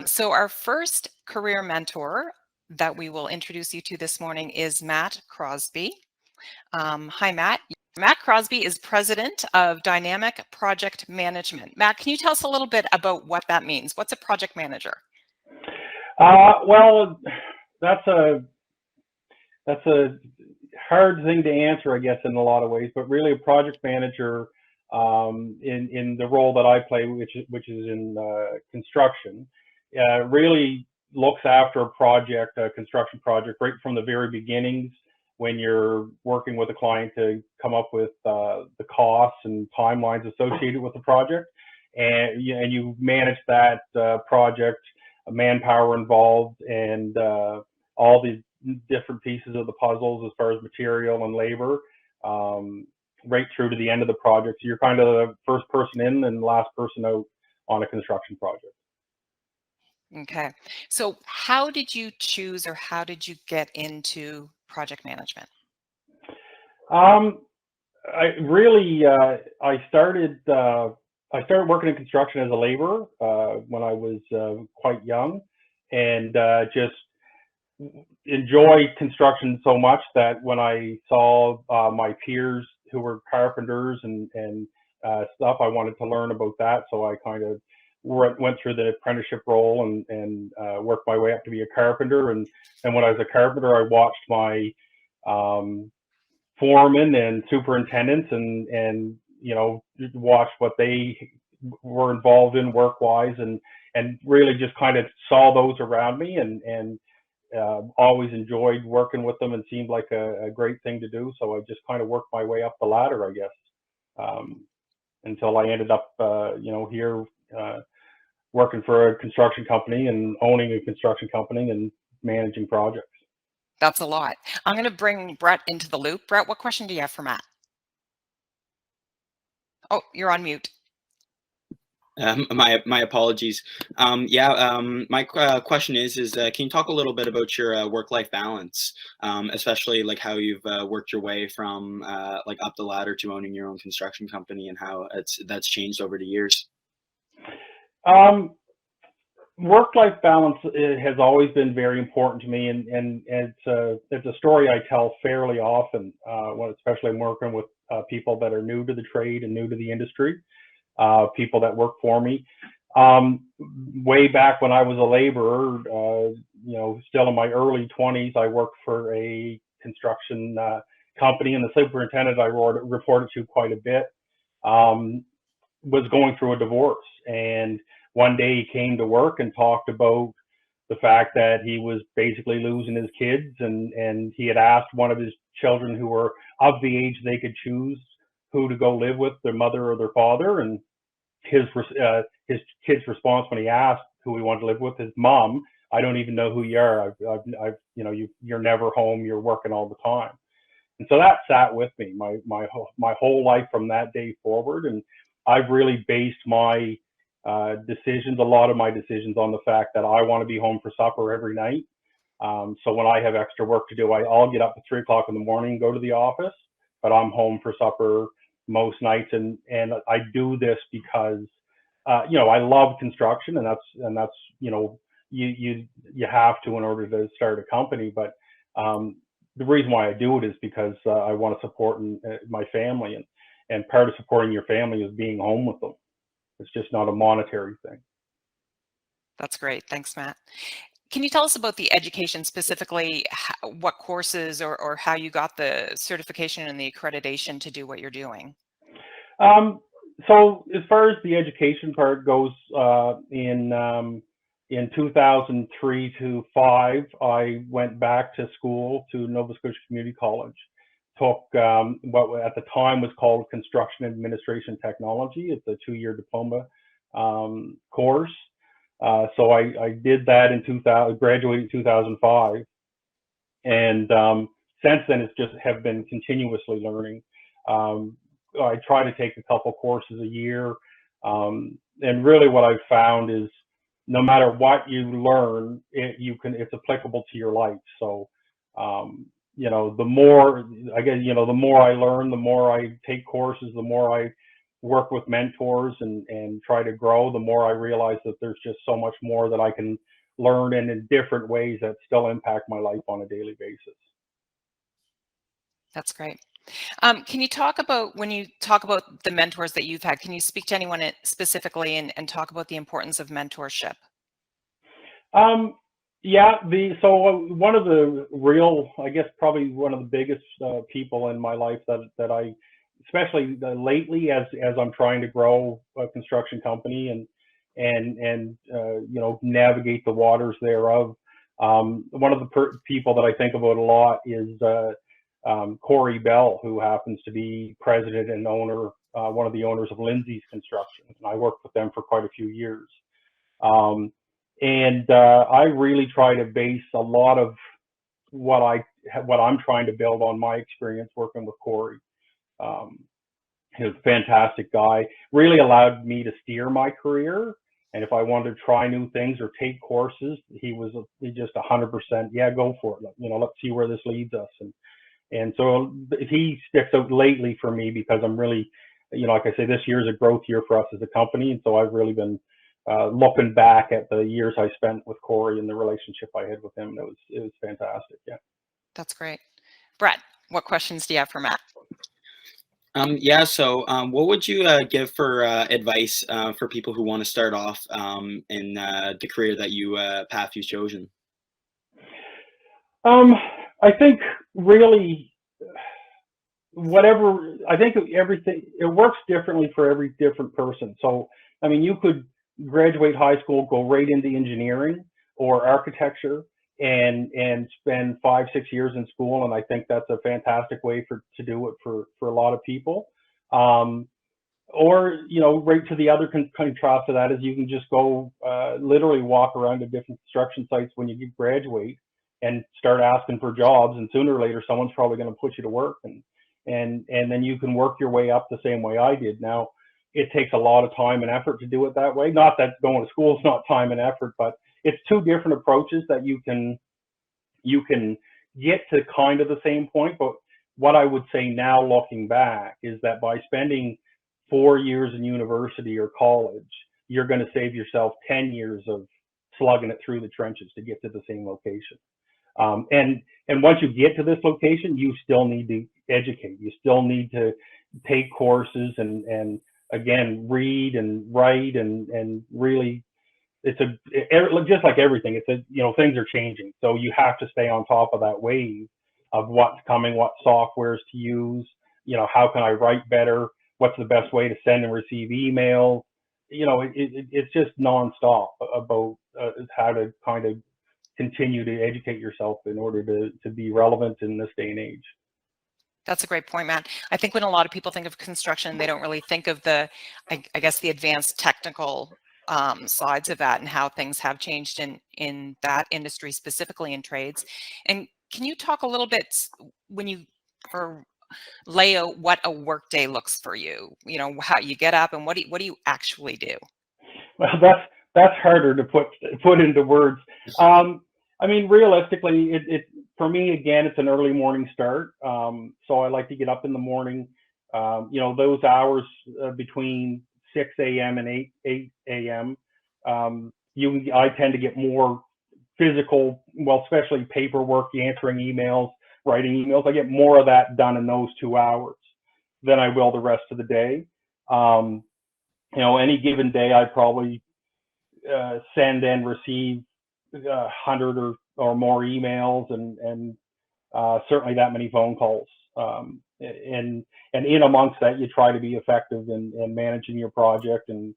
So our first career mentor that we will introduce you to this morning is Matt Crosby. Hi, Matt. Matt Crosby is president of Dynamic Project Management. Matt, can you tell us a little bit about what that means? What's a project manager? Well, that's a hard thing to answer, I guess, in a lot of ways. But really, a project manager, in the role that I play, which is in construction, really looks after a construction project, right from the very beginnings, when you're working with a client to come up with the costs and timelines associated with the project, and you manage that project, manpower involved, and all these different pieces of the puzzles as far as material and labor, right through to the end of the project. So you're kind of the first person in and last person out on a construction project. Okay. So how did you choose, or how did you get into project management? I really, I started working in construction as a laborer when I was quite young, and just enjoy construction so much that when I saw my peers who were carpenters and stuff, I wanted to learn about that. So I kind of went through the apprenticeship role and worked my way up to be a carpenter. And when I was a carpenter, I watched my foremen and superintendents and watched what they were involved in work-wise, and really just kind of saw those around me, and always enjoyed working with them, and seemed like a great thing to do. So I just kind of worked my way up the ladder, I guess, until I ended up, here working for a construction company and owning a construction company and managing projects. That's a lot. I'm going to bring Brett into the loop. Brett, what question do you have for Matt? Oh, you're on mute. My apologies. My question is can you talk a little bit about your work-life balance, especially like how you've worked your way from like up the ladder to owning your own construction company, and how that's changed over the years? Work-life balance has always been very important to me, and it's a story I tell fairly often, when especially I'm working with people that are new to the trade and new to the industry. People that work for me. Way back when I was a laborer, still in my early 20s, I worked for a construction company, and the superintendent I reported to quite a bit was going through a divorce. And one day he came to work and talked about the fact that he was basically losing his kids, and he had asked one of his children, who were of the age they could choose who to go live with, their mother or their father, and his kid's response when he asked who he wanted to live with is, "Mom, I don't even know who you are. You're never home. You're working all the time." And so that sat with me my whole life from that day forward. And I've really based my decisions, a lot of my decisions, on the fact that I want to be home for supper every night. So when I have extra work to do, I'll get up at 3 o'clock in the morning, go to the office, but I'm home for supper most nights. And I do this because I love construction, and that's you have to in order to start a company. But the reason why I do it is because I want to support my family, and part of supporting your family is being home with them. It's just not a monetary thing. That's great. Thanks, Matt. Can you tell us about the education, specifically what courses or how you got the certification and the accreditation to do what you're doing? So as far as the education part goes, in 2003 to 5, I went back to school to Nova Scotia Community College. Took what at the time was called Construction Administration Technology. It's a 2-year diploma course. So I did that in 2000, graduated in 2005, and since then it's just have been continuously learning. I try to take a couple courses a year, and really what I've found is no matter what you learn, it's applicable to your life. So the more I learn, the more I take courses, the more I work with mentors and try to grow, the more I realize that there's just so much more that I can learn and in different ways that still impact my life on a daily basis. That's great. Can you talk about, when you talk about the mentors that you've had, can you speak to anyone specifically and talk about the importance of mentorship? Yeah, one of the real, I guess probably one of the biggest people in my life that I, especially lately as I'm trying to grow a construction company and you know, navigate the waters thereof. One of the people that I think about a lot is Corey Bell, who happens to be president and owner, one of the owners of Lindsay's Construction, and I worked with them for quite a few years. I really try to base a lot of what I'm trying to build on my experience working with Corey. He was a fantastic guy, really allowed me to steer my career. And if I wanted to try new things or take courses, he just 100%, yeah, go for it. You know, let's see where this leads us. And so he sticks out lately for me because I'm really, you know, like I say, this year is a growth year for us as a company. And so I've really been looking back at the years I spent with Corey and the relationship I had with him. It was fantastic. Yeah. That's great. Brett, what questions do you have for Matt? Yeah, so what would you give for advice for people who want to start off in the career that path you've chosen? I think really I think everything, it works differently for every different person. So, I mean, you could graduate high school, go right into engineering or architecture and spend 5-6 years in school. And I think that's a fantastic way to do it for a lot of people. Or, you know, right to the other contrast of that is you can just go literally walk around to different construction sites when you graduate and start asking for jobs, and sooner or later someone's probably going to put you to work, and then you can work your way up the same way I did. Now, it takes a lot of time and effort to do it that way. Not that going to school is not time and effort, but it's two different approaches that you can get to kind of the same point. But what I would say now, looking back, is that by spending 4 years in university or college, you're going to save yourself 10 years of slugging it through the trenches to get to the same location. And once you get to this location, you still need to educate. You still need to take courses and again, read and write and really, just like everything, you know, things are changing. So you have to stay on top of that wave of what's coming, what softwares to use, you know, how can I write better? What's the best way to send and receive emails? You know, it's just nonstop about how to kind of continue to educate yourself in order to be relevant in this day and age. That's a great point, Matt. I think when a lot of people think of construction, they don't really think of I guess, the advanced technical sides of that and how things have changed in that industry, specifically in trades. And can you talk a little bit or lay out what a workday looks for you? You know, how you get up and what do you actually do? Well, that's harder to put into words. I mean, realistically, for me, again, it's an early morning start. So I like to get up in the morning. You know, those hours between 6 a.m. and 8 a.m. I tend to get more physical, well, especially paperwork, answering emails, writing emails. I get more of that done in those 2 hours than I will the rest of the day. You know, any given day, I probably send and receive 100 or more emails and certainly that many phone calls. And in amongst that, you try to be effective in managing your project and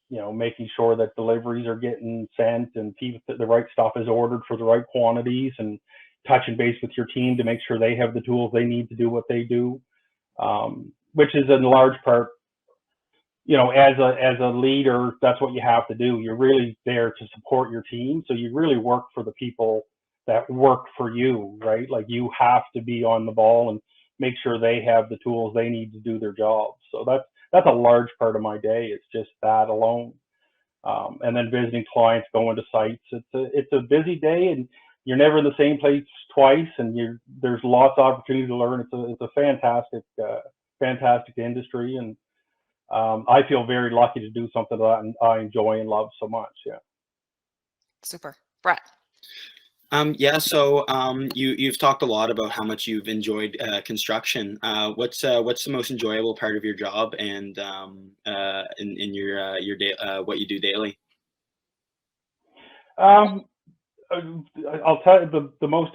you know, making sure that deliveries are getting sent and the right stuff is ordered for the right quantities, and touching base with your team to make sure they have the tools they need to do what they do, which is in large part, you know, as a leader, that's what you have to do. You're really there to support your team. So you really work for the people that work for you, right? Like, you have to be on the ball and make sure they have the tools they need to do their jobs. So that's a large part of my day. It's just that alone. And then visiting clients, going to sites. It's a busy day, and you're never in the same place twice, and there's lots of opportunity to learn. It's a fantastic fantastic industry, and I feel very lucky to do something that I enjoy and love so much. Yeah. Super. Brett. Yeah, so you've talked a lot about how much you've enjoyed construction. What's the most enjoyable part of your job, and in your day, what you do daily? Um, I'll tell you, the most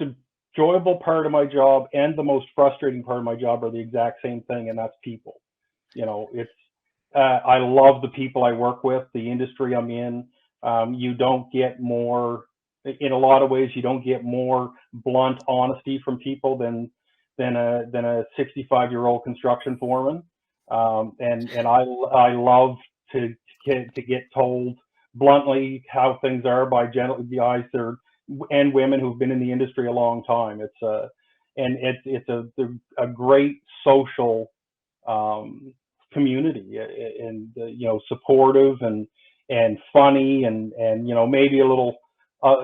enjoyable part of my job and the most frustrating part of my job are the exact same thing, and that's people. It's I love the people I work with, the industry I'm in. You don't get more, in a lot of ways, you don't get more blunt honesty from people than a 65-year-old construction foreman. And I love to get told bluntly how things are by general guys there and women who've been in the industry a long time. It's a great social community, and supportive and funny, and maybe a little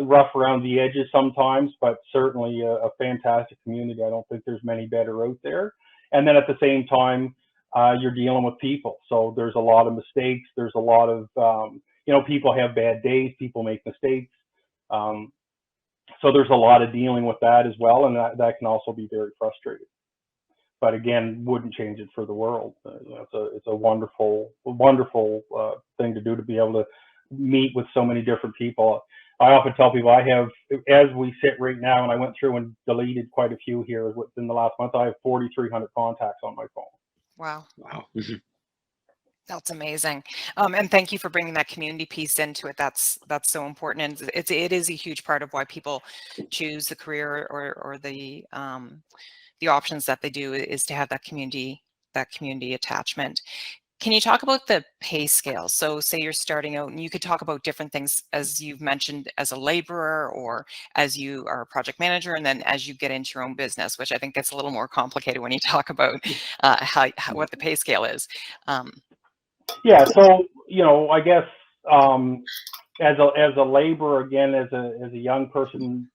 rough around the edges sometimes, but certainly a fantastic community. I don't think there's many better out there. And then at the same time, you're dealing with people, so there's a lot of mistakes. There's a lot of people have bad days, people make mistakes. So there's a lot of dealing with that as well, and that can also be very frustrating. But again, wouldn't change it for the world. It's a wonderful thing to do, to be able to meet with so many different people. I often tell people I have, as we sit right now, and I went through and deleted quite a few here within the last month, I have 4,300 contacts on my phone. Wow. Wow. That's amazing. And thank you for bringing that community piece into it. That's so important. And it is a huge part of why people choose the career or the options that they do, is to have that community attachment. Can you talk about the pay scale? So say you're starting out, and you could talk about different things, as you've mentioned, as a laborer, or as you are a project manager, and then as you get into your own business, which I think gets a little more complicated when you talk about what the pay scale is. Yeah, so I guess as a laborer, again, as a young person,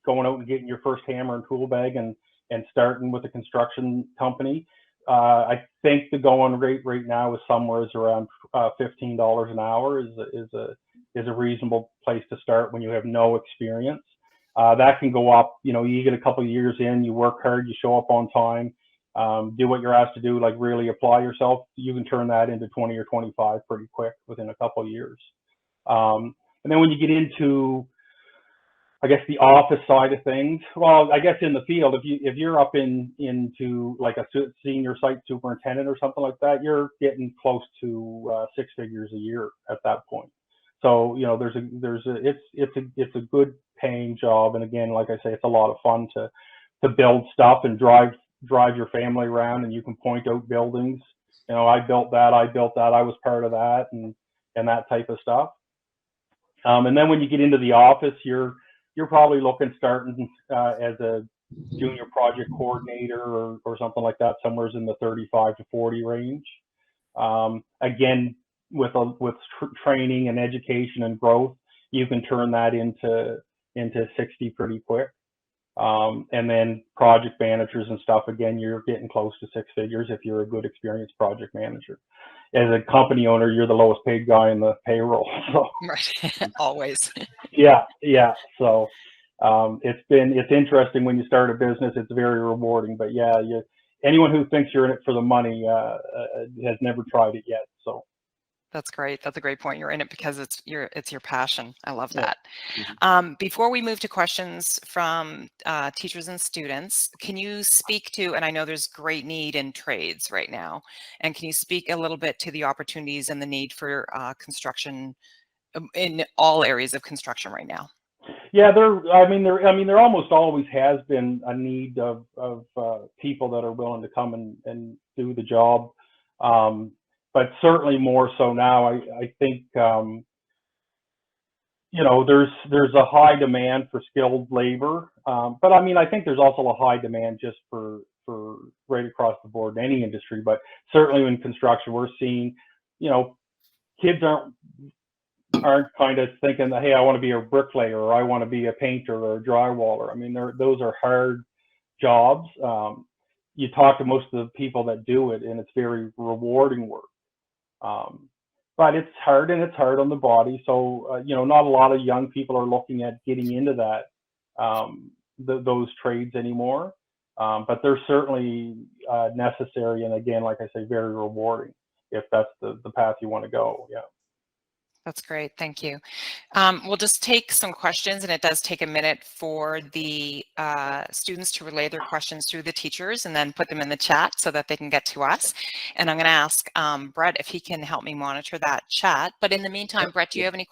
going out and getting your first hammer and tool bag and starting with a construction company, I think the going rate right now is somewhere around $15 an hour is a reasonable place to start when you have no experience. That can go up. You get a couple of years in, you work hard, you show up on time. Do what you're asked to do, like really apply yourself, you can turn that into 20 or 25 pretty quick within a couple of years. And then when you get into, I guess, the office side of things, well, I guess in the field, if you're up into like a senior site superintendent or something like that, you're getting close to 6 figures a year at that point. So it's a good paying job, and again, like I say, it's a lot of fun to build stuff and drive your family around, and you can point out buildings. I built that, I was part of that, and that type of stuff. And then when you get into the office, you're probably starting as a junior project coordinator or something like that, somewhere in the 35 to 40 range. Again, with training and education and growth, you can turn that into 60 pretty quick. And then project managers and stuff, again, you're getting close to 6 figures if you're a good experienced project manager. As a company owner, you're the lowest paid guy in the payroll. So. Right. Always. Yeah. So it's interesting when you start a business. It's very rewarding. But yeah, anyone who thinks you're in it for the money has never tried it yet. So. That's great. That's a great point. You're in it because it's your passion. I love that. Mm-hmm. Before we move to questions from teachers and students, can you speak to, and I know there's great need in trades right now, and can you speak a little bit to the opportunities and the need for construction in all areas of construction right now? Yeah, there almost always has been a need of people that are willing to come and do the job. But certainly more so now. I think there's a high demand for skilled labor, but I think there's also a high demand just for right across the board in any industry. But certainly in construction, we're seeing kids aren't kind of thinking that, hey, I want to be a bricklayer, or I want to be a painter or a drywaller. Those are hard jobs. you talk to most of the people that do it, and it's very rewarding work. Um, but it's hard, and it's hard on the body. So not a lot of young people are looking at getting into that those trades anymore. But they're certainly necessary, and again, like I say, very rewarding if that's the path you want to go. Yeah. That's great. Thank you. We'll just take some questions, and it does take a minute for the students to relay their questions through the teachers and then put them in the chat so that they can get to us. And I'm going to ask Brett if he can help me monitor that chat. But in the meantime, Brett, do you have any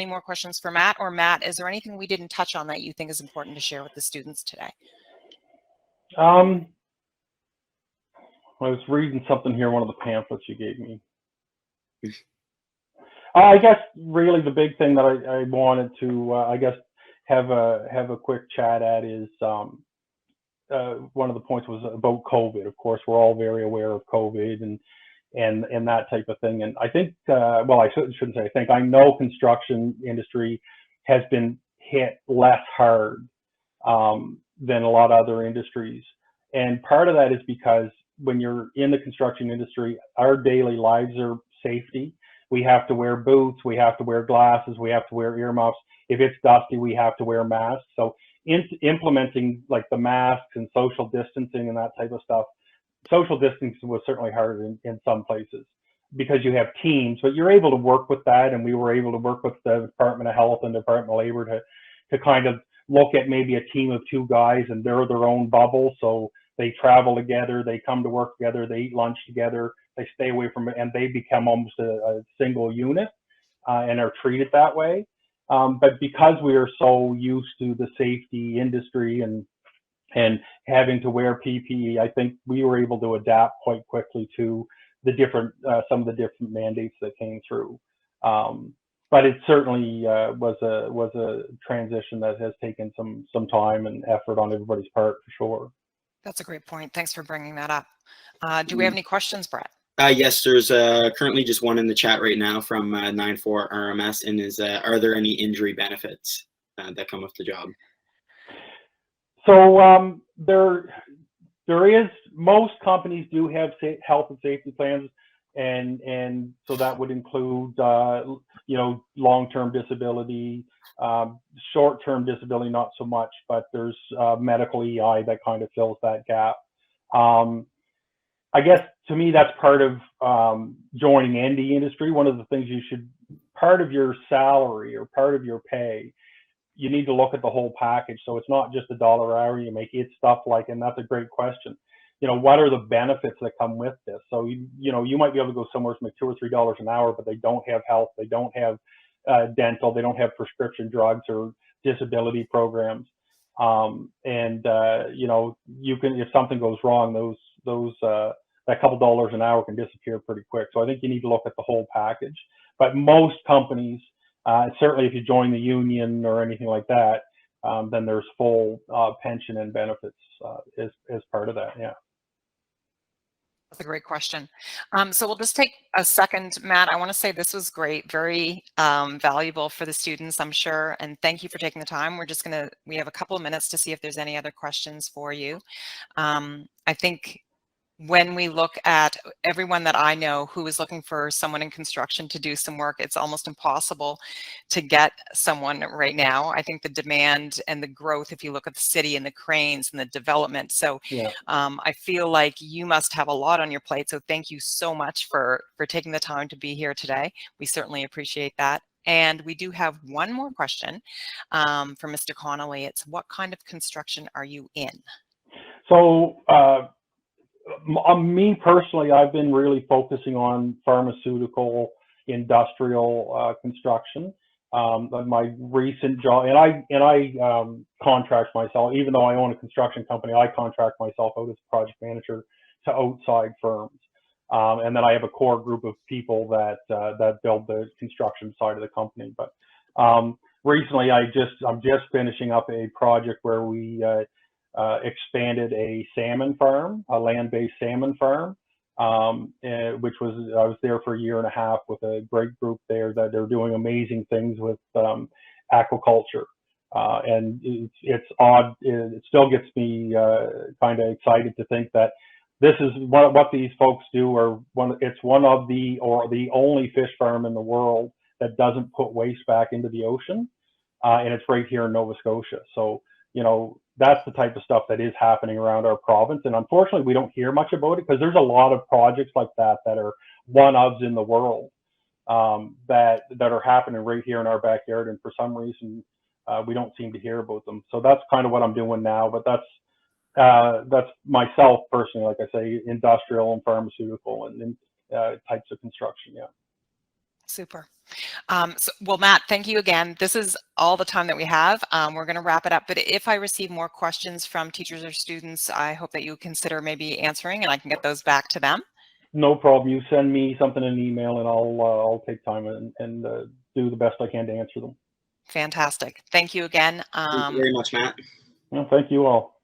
more questions for Matt? Or Matt, is there anything we didn't touch on that you think is important to share with the students today? I was reading something here, one of the pamphlets you gave me. I guess really the big thing that I wanted to, I guess, have a quick chat at is one of the points was about COVID. Of course, we're all very aware of COVID and that type of thing. And I think, well, I shouldn't say I think, I know construction industry has been hit less hard than a lot of other industries. And part of that is because when you're in the construction industry, our daily lives are safety. We have to wear boots, we have to wear glasses, we have to wear earmuffs. If it's dusty, we have to wear masks. So implementing like the masks and social distancing and that type of stuff, social distancing was certainly harder in some places because you have teams, but you're able to work with that. And we were able to work with the Department of Health and Department of Labor to kind of look at maybe a team of 2 guys, and they're their own bubble. So they travel together, they come to work together, they eat lunch together, they stay away from it, and they become almost a single unit and are treated that way. But because we are so used to the safety industry and having to wear PPE, I think we were able to adapt quite quickly to the different some of the different mandates that came through. But it certainly was a transition that has taken some time and effort on everybody's part for sure. That's a great point. Thanks for bringing that up. Do we have any questions, Brett? Yes, there's currently just one in the chat right now from 94 RMS, and are there any injury benefits that come with the job? So there is, most companies do have health and safety plans, and so that would include long-term disability, short-term disability not so much, but there's medical EI that kind of fills that gap. I guess to me that's part of joining the industry. One of the things part of your salary or part of your pay, you need to look at the whole package. So it's not just $1 an hour you make. It's stuff like, and that's a great question, what are the benefits that come with this? So you might be able to go somewhere to make $2 or $3 an hour, but they don't have health, they don't have dental, they don't have prescription drugs or disability programs. You can, if something goes wrong, that couple dollars an hour can disappear pretty quick. So I think you need to look at the whole package. But most companies, certainly if you join the union or anything like that, then there's full pension and benefits as part of that. Yeah. That's a great question. So we'll just take a second, Matt. I want to say this was great, very valuable for the students, I'm sure. And thank you for taking the time. We have a couple of minutes to see if there's any other questions for you. I think when we look at everyone that I know who is looking for someone in construction to do some work, it's almost impossible to get someone right now. I think the demand and the growth, if you look at the city and the cranes and the development. So Yeah. I feel like you must have a lot on your plate. So thank you so much for taking the time to be here today. We certainly appreciate that. And we do have one more question from Mr. Connolly. It's, what kind of construction are you in? So me personally, I've been really focusing on pharmaceutical, industrial construction. My recent job, and I contract myself, even though I own a construction company, I contract myself out as a project manager to outside firms. And then I have a core group of people that build the construction side of the company. But recently, I'm just finishing up a project where we expanded a salmon farm, a land-based salmon farm, which I was there for 1.5 years with a great group there that they're doing amazing things with aquaculture. And it's odd. It still gets me kind of excited to think that this is what these folks do, or it's one of the, or the only fish farm in the world that doesn't put waste back into the ocean, and it's right here in Nova Scotia. So, you know, that's the type of stuff that is happening around our province, and unfortunately, we don't hear much about it because there's a lot of projects like that that are one-ofs in the world, that are happening right here in our backyard, and for some reason, we don't seem to hear about them. So that's kind of what I'm doing now, but that's myself personally, like I say, industrial and pharmaceutical and types of construction. Yeah. Super. Well, Matt, thank you again. This is all the time that we have. We're going to wrap it up, but if I receive more questions from teachers or students, I hope that you consider maybe answering and I can get those back to them. No problem. You send me something in an email and I'll take time and do the best I can to answer them. Fantastic. Thank you again. Thank you very much, Matt. Well, thank you all.